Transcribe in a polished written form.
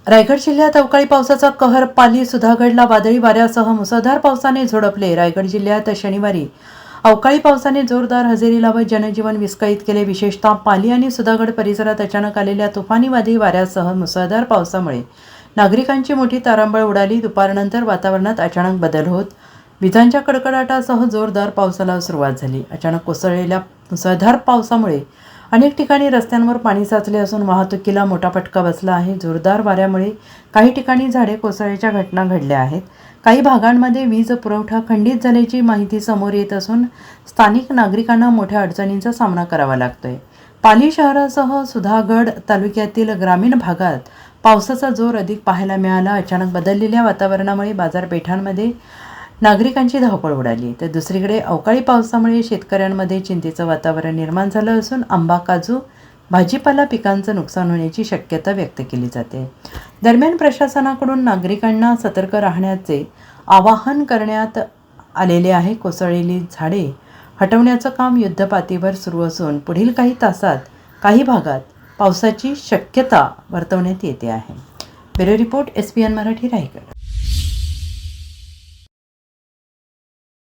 रायगड जिल्ह्यात अवकाळी पावसाचा कहर. पाली सुधागडला वादळी वाऱ्यासह मुसळधार पावसाने झोडपले. रायगड जिल्ह्यात शनिवारी अवकाळी पावसाने जोरदार हजेरी लावत जनजीवन विस्कळीत केले. विशेषतः पाली आणि सुधागड परिसरात अचानक आलेल्या तुफानी वादळी वाऱ्यासह मुसळधार पावसामुळे नागरिकांची मोठी तारांबळ उडाली. दुपारनंतर वातावरणात अचानक बदल होत विजांच्या कडकडाटासह जोरदार पावसाला सुरुवात झाली. अचानक कोसळलेल्या मुसळधार पावसामुळे अनेक ठिकाणी रस्त्यांवर पाणी साचले असून वाहतुकीला मोठा फटका बसला आहे. जोरदार वाऱ्यामुळे काही ठिकाणी झाडे कोसळल्याच्या घटना घडल्या आहेत. काही भागांमध्ये वीज पुरवठा खंडित झाल्याची माहिती समोर येत असून स्थानिक नागरिकांना मोठ्या अडचणींचा सामना करावा लागतोय. पाली शहरासह सुधागड तालुक्यातील ग्रामीण भागात पावसाचा जोर अधिक पाहायला मिळाला. अचानक बदललेल्या वातावरणामुळे बाजारपेठांमध्ये नागरिकांची धावपळ उडाली. तर दुसरीकडे अवकाळी पावसामुळे शेतकऱ्यांमध्ये चिंतेचं वातावरण निर्माण झालं असून आंबा, काजू, भाजीपाला पिकांचं नुकसान होण्याची शक्यता व्यक्त केली जाते. दरम्यान प्रशासनाकडून नागरिकांना सतर्क राहण्याचे आवाहन करण्यात आलेले आहे. कोसळलेली झाडे हटवण्याचं काम युद्धपातळीवर सुरू असून पुढील काही तासात काही भागात पावसाची शक्यता वर्तवण्यात येते आहे. Bureau report, SBN Marathi, Raigad.